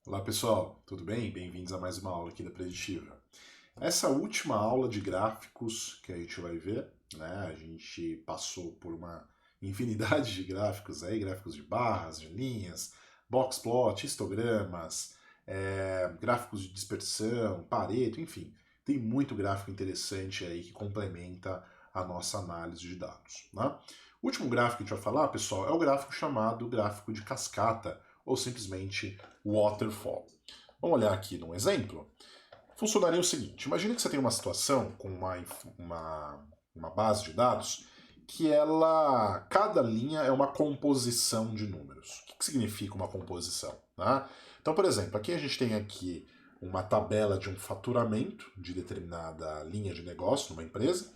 Olá pessoal, tudo bem? Bem-vindos a mais uma aula aqui da Preditiva. Essa última aula de gráficos que a gente vai ver, né? A gente passou por uma infinidade de gráficos aí, gráficos de barras, de linhas, box plot, histogramas, gráficos de dispersão, Pareto, enfim, tem muito gráfico interessante aí que complementa a nossa análise de dados, né? O último gráfico que a gente vai falar, pessoal, é o gráfico chamado gráfico de cascata, ou simplesmente waterfall. Vamos olhar aqui num exemplo. Funcionaria o seguinte: imagine que você tem uma situação com uma base de dados que cada linha é uma composição de números. O que significa uma composição? Né? Então, por exemplo, aqui a gente tem aqui uma tabela de um faturamento de determinada linha de negócio numa empresa.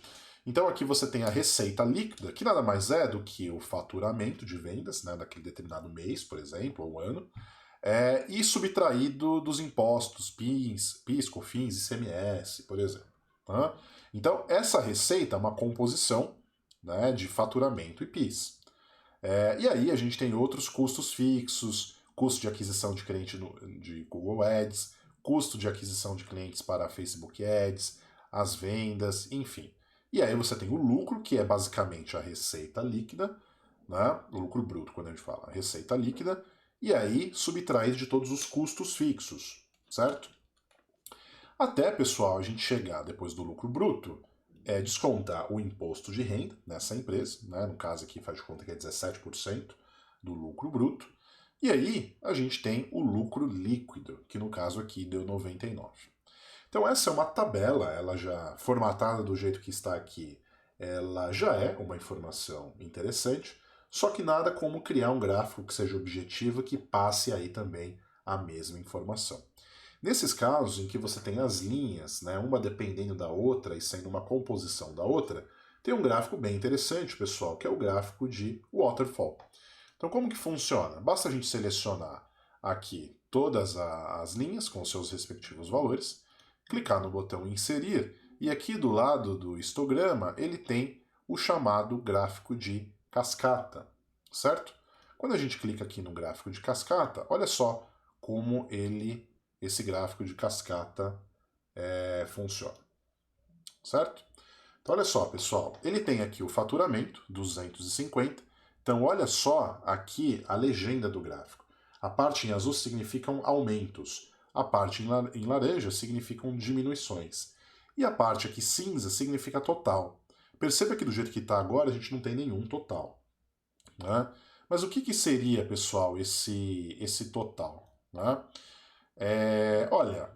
Então aqui você tem a receita líquida, que nada mais é do que o faturamento de vendas, né, daquele determinado mês, por exemplo, ou ano, e subtraído dos impostos, PIS, COFINS, ICMS, por exemplo. Tá? Então, essa receita é uma composição, né, de faturamento e PIS. E aí a gente tem outros custos fixos, custo de aquisição de cliente de Google Ads, custo de aquisição de clientes para Facebook Ads, as vendas, enfim. E aí você tem o lucro, que é basicamente a receita líquida, né? O lucro bruto, quando a gente fala, a receita líquida, e aí subtraído de todos os custos fixos, certo? Até, pessoal, a gente chegar depois do lucro bruto, descontar o imposto de renda nessa empresa, né? No caso aqui faz de conta que é 17% do lucro bruto, e aí a gente tem o lucro líquido, que no caso aqui deu 99. Então essa é uma tabela, ela já formatada do jeito que está aqui, ela já é uma informação interessante, só que nada como criar um gráfico que seja objetivo que passe aí também a mesma informação. Nesses casos em que você tem as linhas, né, uma dependendo da outra e sendo uma composição da outra, tem um gráfico bem interessante, pessoal, que é o gráfico de waterfall. Então como que funciona? Basta a gente selecionar aqui todas as linhas com seus respectivos valores, clicar no botão inserir e aqui do lado do histograma ele tem o chamado gráfico de cascata, certo? Quando a gente clica aqui no gráfico de cascata, olha só como esse gráfico de cascata funciona, certo? Então olha só, pessoal, ele tem aqui o faturamento, 250. Então olha só aqui a legenda do gráfico. A parte em azul significam aumentos, a parte em laranja significam diminuições. E a parte aqui cinza significa total. Perceba que do jeito que está agora a gente não tem nenhum total, né? Mas o que seria, pessoal, esse total? Né? Olha,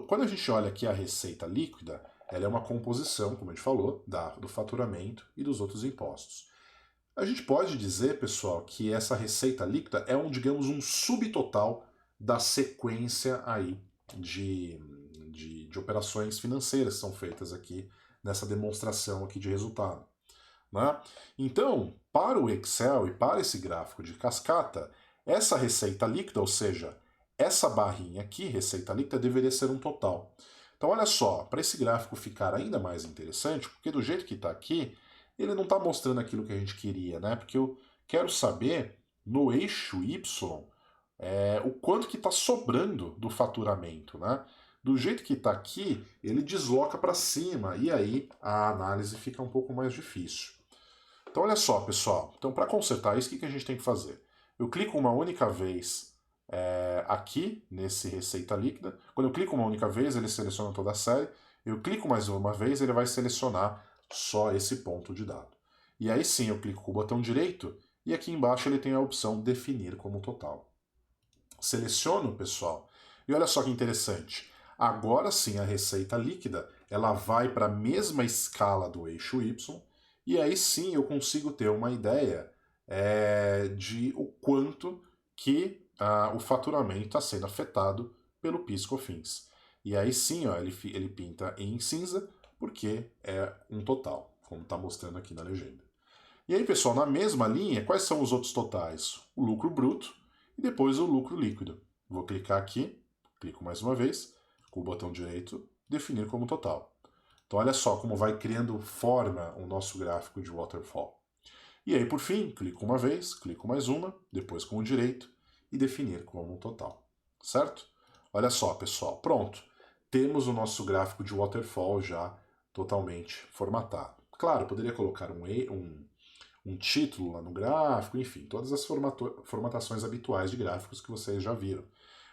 quando a gente olha aqui a receita líquida, ela é uma composição, como a gente falou, do faturamento e dos outros impostos. A gente pode dizer, pessoal, que essa receita líquida é digamos, um subtotal da sequência aí de operações financeiras que são feitas aqui nessa demonstração aqui de resultado. Né? Então, para o Excel e para esse gráfico de cascata, essa receita líquida, ou seja, essa barrinha aqui, receita líquida, deveria ser um total. Então, olha só, para esse gráfico ficar ainda mais interessante, porque do jeito que está aqui, ele não está mostrando aquilo que a gente queria, né? Porque eu quero saber, no eixo Y, o quanto que está sobrando do faturamento, né? Do jeito que está aqui, ele desloca para cima, e aí a análise fica um pouco mais difícil. Então, olha só, pessoal. Então, para consertar isso, o que a gente tem que fazer? Eu clico uma única vez aqui, nesse receita líquida. Quando eu clico uma única vez, ele seleciona toda a série. Eu clico mais uma vez, ele vai selecionar só esse ponto de dado. E aí sim, eu clico com o botão direito e aqui embaixo ele tem a opção definir como total. Seleciono, pessoal, e olha só que interessante. Agora sim, a receita líquida ela vai para a mesma escala do eixo Y, e aí sim eu consigo ter uma ideia de o quanto que o faturamento está sendo afetado pelo PIS/COFINS. E aí sim, ó, ele pinta em cinza, porque é um total, como está mostrando aqui na legenda. E aí, pessoal, na mesma linha, quais são os outros totais? O lucro bruto e depois o lucro líquido. Vou clicar aqui, clico mais uma vez, com o botão direito, definir como total. Então, olha só como vai criando forma o nosso gráfico de waterfall. E aí, por fim, clico uma vez, clico mais uma, depois com o direito e definir como total. certo? Olha só, pessoal, pronto. Temos o nosso gráfico de waterfall já totalmente formatado. Claro, poderia colocar um título lá no gráfico, enfim, todas as formatações habituais de gráficos que vocês já viram.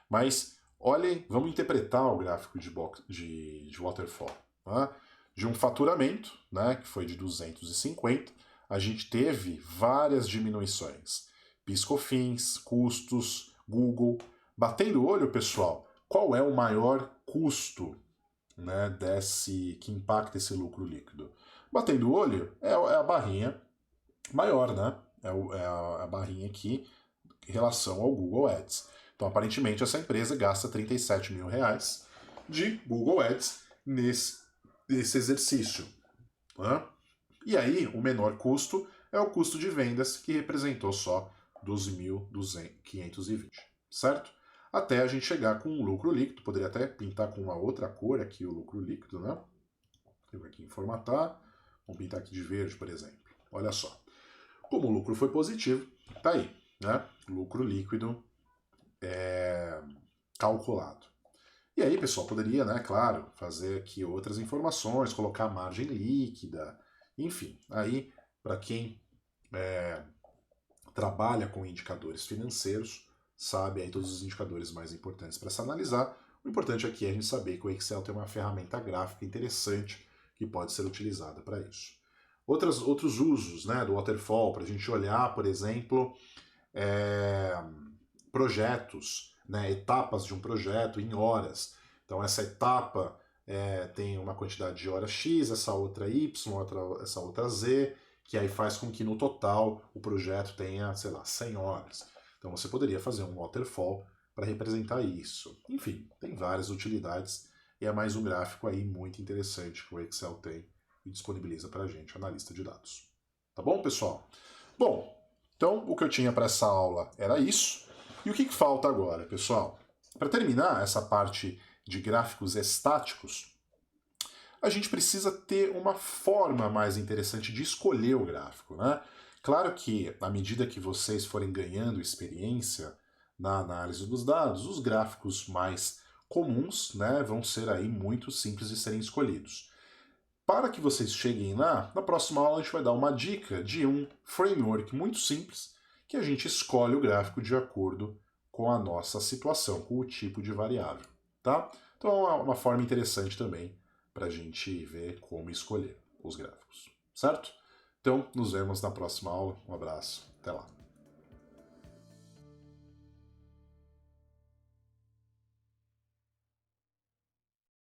Mas olhem, vamos interpretar o gráfico de waterfall. Tá? De um faturamento, né, que foi de 250, a gente teve várias diminuições. PIS/COFINS, custos, Google. Batendo o olho, pessoal, qual é o maior custo, né, que impacta esse lucro líquido? Batendo o olho é a barrinha maior, né? É a barrinha aqui em relação ao Google Ads. Então, aparentemente, essa empresa gasta 37 mil reais de Google Ads nesse exercício. Né? E aí, o menor custo é o custo de vendas, que representou só 12.520, certo? Até a gente chegar com um lucro líquido, poderia até pintar com uma outra cor aqui o lucro líquido, né? Eu vou aqui em formatar, vamos pintar aqui de verde, por exemplo. Olha só. Como o lucro foi positivo, tá aí, né? Lucro líquido calculado. E aí, pessoal, poderia, né, claro, fazer aqui outras informações, colocar margem líquida, enfim. Aí, para quem trabalha com indicadores financeiros, sabe aí todos os indicadores mais importantes para se analisar. O importante aqui é a gente saber que o Excel tem uma ferramenta gráfica interessante que pode ser utilizada para isso. Outros usos, né, do waterfall, para a gente olhar, por exemplo, projetos, né, etapas de um projeto em horas. Então, essa etapa tem uma quantidade de horas X, essa outra Y, essa outra Z, que aí faz com que no total o projeto tenha, sei lá, 100 horas. Então, você poderia fazer um waterfall para representar isso. Enfim, tem várias utilidades e é mais um gráfico aí muito interessante que o Excel tem e disponibiliza para a gente, analista de dados. Tá bom, pessoal? Bom, então o que eu tinha para essa aula era isso. E o que falta agora, pessoal? Para terminar essa parte de gráficos estáticos, a gente precisa ter uma forma mais interessante de escolher o gráfico, né? Claro que, à medida que vocês forem ganhando experiência na análise dos dados, os gráficos mais comuns, né, vão ser aí muito simples de serem escolhidos. Para que vocês cheguem lá, na próxima aula a gente vai dar uma dica de um framework muito simples que a gente escolhe o gráfico de acordo com a nossa situação, com o tipo de variável, tá? Então é uma forma interessante também para a gente ver como escolher os gráficos, certo? Então, nos vemos na próxima aula. Um abraço, até lá.